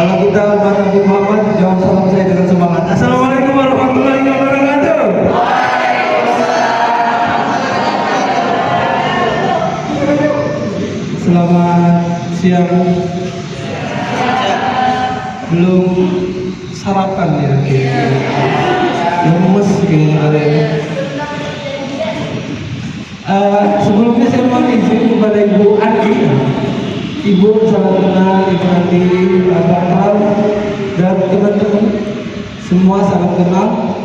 Kalau kita umat Nabi Muhammad, jawab salam saya dengan semangat. Assalamualaikum warahmatullahi wabarakatuh. Selamat siang. Belum sarapan ya, lemes kayaknya kalian. Sebelumnya saya mohon izin kepada Ibu Andi. Ibu salam kenal, Ibu Andi, Abang dan teman-teman semua salam kenal.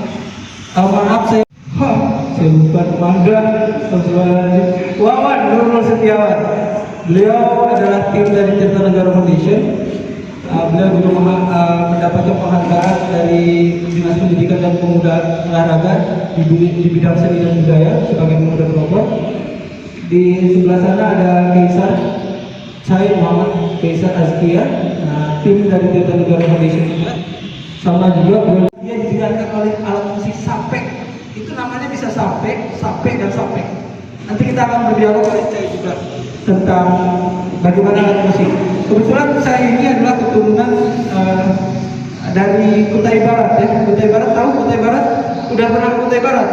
Maaf saya lupa Mangga, Wawan Nurul Setiawan. Beliau adalah tim dari Tirtanegara Foundation. Beliau juga mendapatkan penghargaan dari Dinas Pendidikan dan Pemuda Olahraga di bidang seni dan budaya sebagai pemuda pelopor. Di sebelah sana ada Kaisar Syed Muhammad Kaisar Azkia, tim dari Tirtanegara Foundation juga. Sama juga dia didengarkan oleh alat musik sapek. Itu namanya bisa sapek, dan sapek. Nanti kita akan berdialog oleh saya juga tentang bagaimana alat musik. Kebetulan saya ini adalah keturunan dari Kutai Barat ya. Kutai Barat, tahu Kutai Barat? Udah pernah ke Kutai Barat?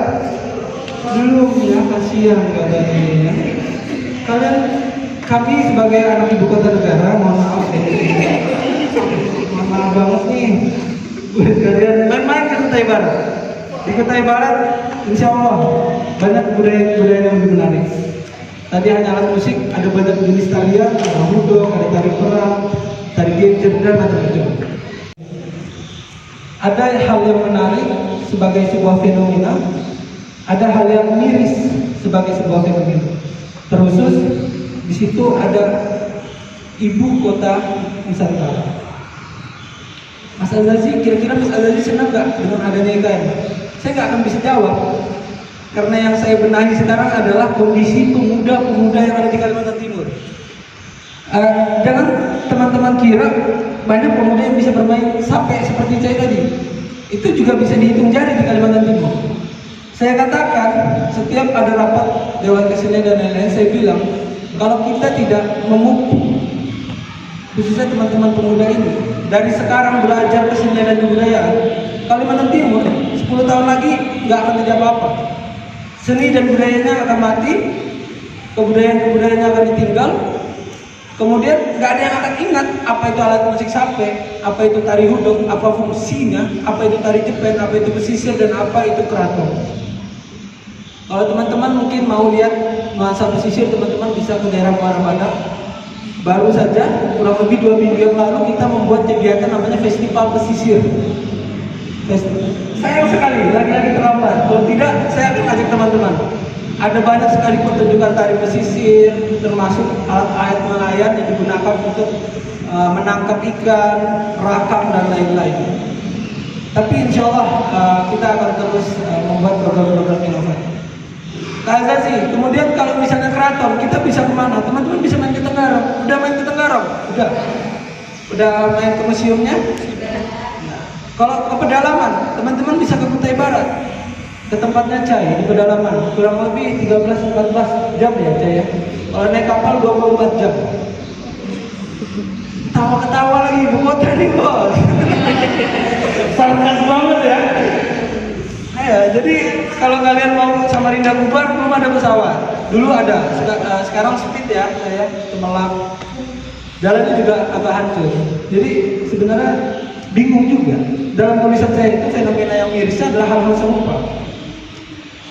Belum ya, kasihan katanya ya. Kami sebagai anak ibu kota negara, mohon maaf ya. Mohon maaf banget nih buat kalian main-main ke Kutai Barat. Di Kutai Barat, insya Allah banyak budaya yang lebih menarik. Tadi hanya alat musik, ada banyak jenis tarian, ada hudok, ada tari perang, tari genjer, dan macam-macam. Ada hal yang menarik sebagai sebuah fenomena, ada hal yang miris sebagai sebuah fenomena. Terkhusus di situ ada ibu kota Nusantara. Mas Azazi, kira-kira Mas Azazi senang nggak dengan adanya IKN? Saya nggak akan bisa jawab. Karena yang saya benahi sekarang adalah kondisi pemuda-pemuda yang ada di Kalimantan Timur. Jangan teman-teman kira banyak pemuda yang bisa bermain sampai seperti saya tadi. Itu juga bisa dihitung jari di Kalimantan Timur. Saya katakan setiap ada rapat Dewan Kesenian dan lain-lain, saya bilang kalau kita tidak memupuk khususnya teman-teman pemuda ini dari sekarang belajar kesenian dan kebudayaan, Kalimantan Timur 10 tahun lagi nggak akan terjadi apa-apa. Seni dan budayanya akan mati, kebudayaan-kebudayaannya akan ditinggal, kemudian nggak ada yang akan ingat apa itu alat musik sampai, apa itu tari hudok, apa fungsinya, apa itu tari jepen, apa itu pesisir, dan apa itu keraton. Kalau teman-teman mungkin mau lihat nuansa pesisir, teman-teman bisa ke daerah Muara Badak. Baru saja, kurang lebih 2 minggu yang lalu kita membuat kegiatan namanya Festival Pesisir. Sayang sekali, lagi-lagi terlambat. Kalau tidak, saya akan ajak teman-teman. Ada banyak sekali pertunjukan tari pesisir, termasuk alat-alat nelayan yang digunakan untuk menangkap ikan, rakam, dan lain-lain. Tapi insya Allah kita akan terus membuat program-program inovatif. Azazi, kemudian kalau misalnya keraton, kita bisa kemana? Teman-teman bisa main ke Tenggarong. Udah main ke Tenggarong? Udah main ke museumnya? Kalau ke pedalaman, teman-teman bisa ke Kutai Barat, ke tempatnya Cai di pedalaman, kurang lebih 13-14 jam ya Cai ya. Kalau naik kapal 24 jam. Tawa-ketawa lagi ibu kota nih bos. Sarkas banget ya. Jadi kalau kalian mau Samarinda bubar, belum ada pesawat. Dulu ada, sekarang speed ya, saya Cemelang. Jalannya juga agak hancur. Jadi sebenarnya bingung juga. Dalam tulisan saya itu fenomena yang mirisnya adalah hal-hal serupa.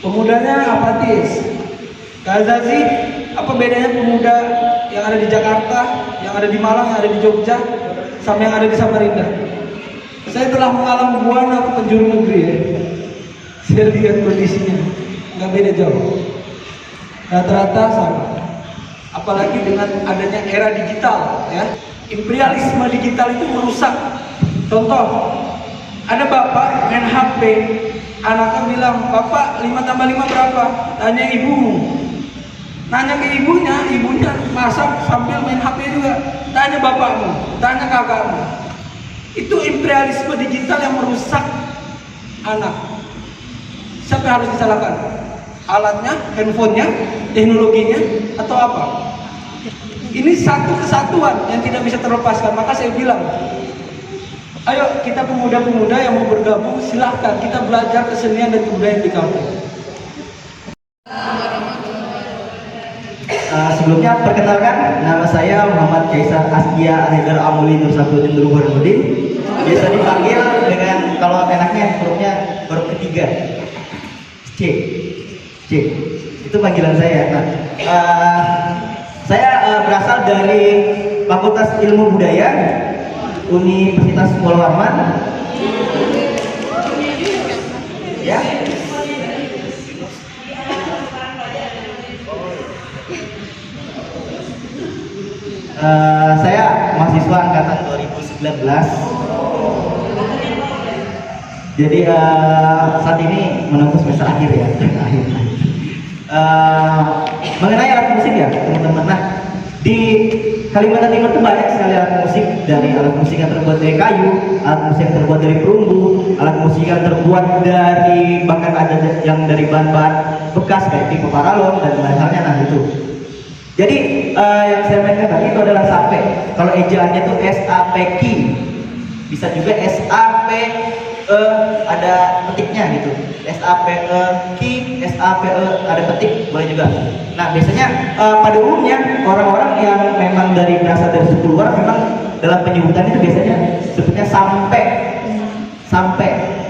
Pemudanya apatis. Azazi, apa bedanya pemuda yang ada di Jakarta, yang ada di Malang, yang ada di Jogja, sama yang ada di Samarinda? Saya telah mengalami buana ke penjuru negeri ya. Saya lihat kondisinya, nggak beda jauh. Rata-rata sama. Apalagi dengan adanya era digital ya. Imperialisme digital itu merusak. Contoh, ada bapak main HP, anaknya bilang, "Bapak, 5 tambah 5 berapa?" Tanya ibumu. Nanya ke ibunya masak sambil main HP juga. Tanya bapakmu, tanya kakakmu. Itu imperialisme digital yang merusak anak. Siapa yang harus disalahkan? Alatnya, handphonenya, teknologinya, atau apa? Ini satu kesatuan yang tidak bisa terlepaskan. Maka saya bilang, Ayo kita pemuda-pemuda yang mau bergabung, silahkan kita belajar kesenian dan kebudayaan di kampung. Sebelumnya perkenalkan, nama saya Muhammad Kaisar Askia Haidar Amuli Nur Sabdudin Burhanuddin. Biasa dipanggil dengan, kalau enaknya hurufnya huruf ketiga, C. Itu panggilan saya. Nah, saya berasal dari Fakultas Ilmu Budaya Universitas Muhammad Warman. Ya. Saya mahasiswa angkatan 2019. Jadi saat ini menempuh semester akhir ya. Mengenai alat musik ya teman-teman. Nah, di Kalimantan Timur itu banyak sekali alat musik, dari alat musik yang terbuat dari kayu, alat musik yang terbuat dari perunggu, alat musik yang terbuat dari, bahkan ada yang dari bahan-bahan bekas kayak pipa paralon dan lain-lainnya. Nah itu. Jadi yang saya mainkan tadi itu adalah sape. Kalau ejaannya itu SAPK, bisa juga SAP ada petiknya gitu. SAPE SAPE ada petik, boleh juga. Nah biasanya pada umumnya orang-orang yang memang berasal dari suku luar memang dalam penyebutan itu biasanya sebutnya sampai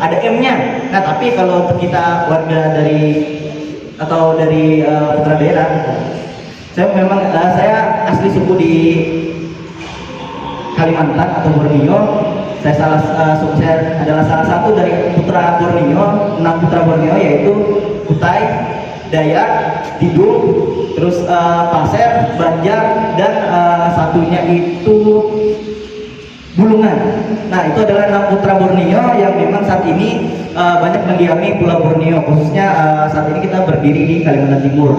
ada M-nya. Nah tapi kalau untuk kita warga dari putra daerah, saya asli suku di Kalimantan atau Borneo. Saya adalah salah satu dari putra Borneo, 6 putra Borneo, yaitu Kutai, Dayak, Tidung, terus Pasir, Banjar, dan satunya itu Bulungan. Nah itu adalah 6 putra Borneo yang memang saat ini banyak mendiami Pulau Borneo, khususnya saat ini kita berdiri di Kalimantan Timur.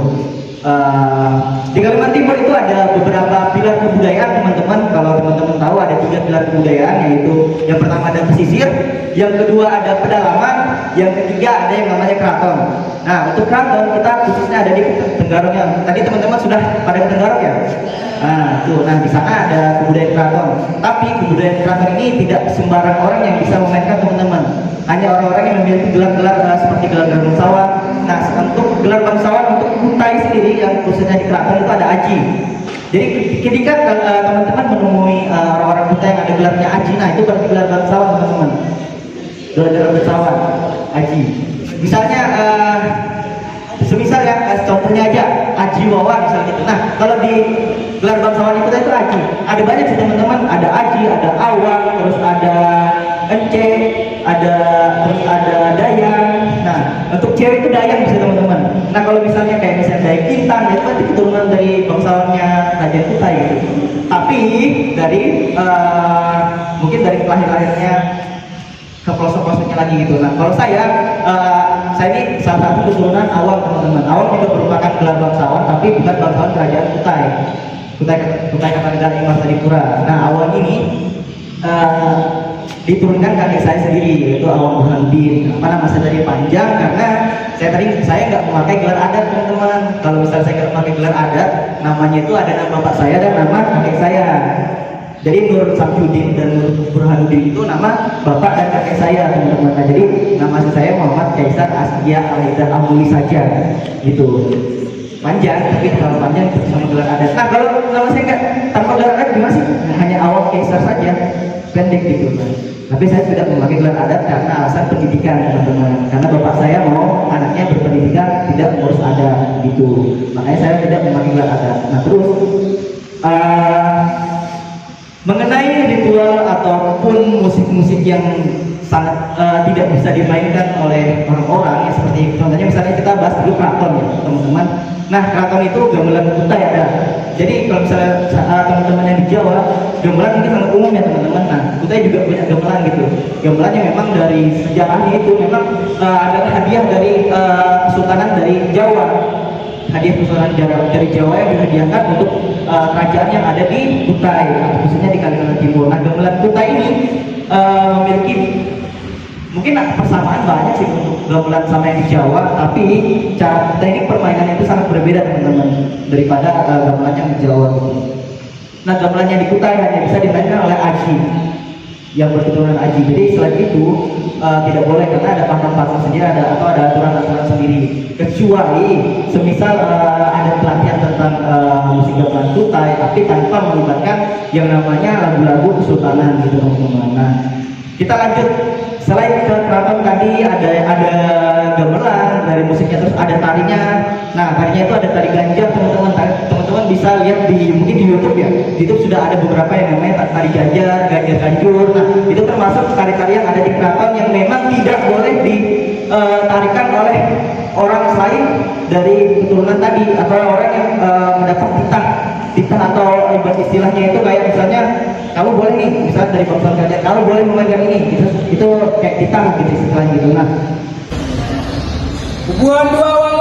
Di Kalimantan Timur itu ada beberapa pilar kebudayaan teman-teman. Kalau teman-teman tahu ada 3 pilar kebudayaan, yaitu yang pertama ada pesisir, yang kedua ada pedalaman, yang ketiga ada yang namanya keraton. Nah untuk keraton kita khususnya ada di Tenggarongnya. Tadi teman-teman sudah pada ke Tenggarong ya? Nah di sana ada kebudayaan keraton. Tapi kebudayaan keraton ini tidak sembarang orang yang bisa memainkan teman-teman. Hanya orang-orang yang memiliki gelar-gelar seperti gelar bangsawan. Nah untuk gelar bangsawan untuk Kutai sendiri yang khususnya di keraton itu ada aji. Jadi ketika teman-teman menemui orang-orang Kutai yang ada gelarnya aji, nah itu berarti gelar bangsawan teman-teman. Gelar bangsawan aji. Misalnya semisal ya contohnya aja Aji Wawa misalnya gitu. Nah kalau di gelar bangsawan itu aji, ada banyak sih teman-teman. Ada aji, ada awak, terus ada ence, terus ada dayang. Nah untuk cewek itu dayang bisa teman-teman. Nah kalau misalnya kayak misalnya dayang Intan, itu kan keturunan dari bangsawannya Raja Kutai gitu. Tapi dari mungkin dari lahirnya ke pelosok-pelosoknya lagi gitu. Nah kalau saya ini salah satu keturunan Awang teman-teman. Awang juga merupakan gelar bangsawan, tapi bukan bangsawan kerajaan Kutai Kartanegara Ingwar Adipura. Nah Awang ini diturunkan kakek saya sendiri, yaitu Awang Burhanuddin. Apa nama saya tadi panjang karena saya nggak memakai gelar adat teman-teman. Kalau misalnya saya nggak memakai gelar adat, namanya itu ada nama bapak saya dan nama kakek saya. Jadi Nur Samsudin dan Nur Burhanuddin itu nama bapak dan kakek saya teman-teman. Nah, jadi nama saya Muhammad Kaisar Askia Haidar Amuli saja gitu. Panjang tapi kalau panjang sama gelar adat. Nah kalau nama saya nggak tanpa gelar adat gimana sih? Nah, hanya awal Kaisar saja, pendek gitu. Tapi saya tidak memakai gelar adat karena alasan pendidikan teman-teman. Karena bapak saya mau anaknya berpendidikan, tidak mengurus adat gitu. Makanya saya tidak memakai gelar adat. Nah terus mengenai ritual ataupun musik-musik yang sangat tidak bisa dimainkan oleh orang-orang ya, seperti contohnya misalnya kita bahas dulu keraton ya teman-teman. Nah keraton itu gamelan Kutai ada. Jadi kalau misalnya teman-teman yang di Jawa, gamelan ini sangat umum ya teman-teman. Nah Kutai juga punya gamelan gitu. Gamelannya memang dari sejarahnya itu memang ada hadiah dari Kesultanan dari Jawa. Hadiah Kesultanan dari Jawa yang dihadiahkan untuk kerajaan yang ada di Kutai, khususnya di Kalimantan Timur. Nah gamelan Kutai ini memiliki mungkin persamaan banyak sih untuk gamelan sama yang di Jawa, tapi cara teknik permainannya itu sangat berbeda teman-teman daripada gamelan yang di Jawa. Nah gamelan yang di Kutai hanya bisa dimainkan oleh aji. yang berketurunan Aji. Jadi selain itu tidak boleh karena ada pakem-pakem sendiri atau ada aturan-aturan sendiri. Kecuali semisal ada pelatihan tentang musik gamelan Kutai tapi tanpa melibatkan yang namanya lagu-lagu kesultanan gitu teman-teman. Nah, kita lanjut. Selain ke keraton tadi ada gamelan dari musiknya, terus ada tarinya. Nah, tarinya itu ada tari Ganjar teman-teman. Teman-teman bisa lihat mungkin di YouTube ya. Di YouTube sudah ada beberapa yang namanya tari Ganjar, Ganjar Ganjur. Nah, itu termasuk tari-tari yang ada di keraton yang memang tidak boleh ditarikan oleh orang selain dari keturunan tadi atau orang yang mendapat titah atau istilahnya itu kayak misalnya kamu boleh nih, misalnya dari bangsa Ganjar, kamu boleh memainkan ini, itu kayak titah gitu istilahnya gitu. Nah, Hubungan dua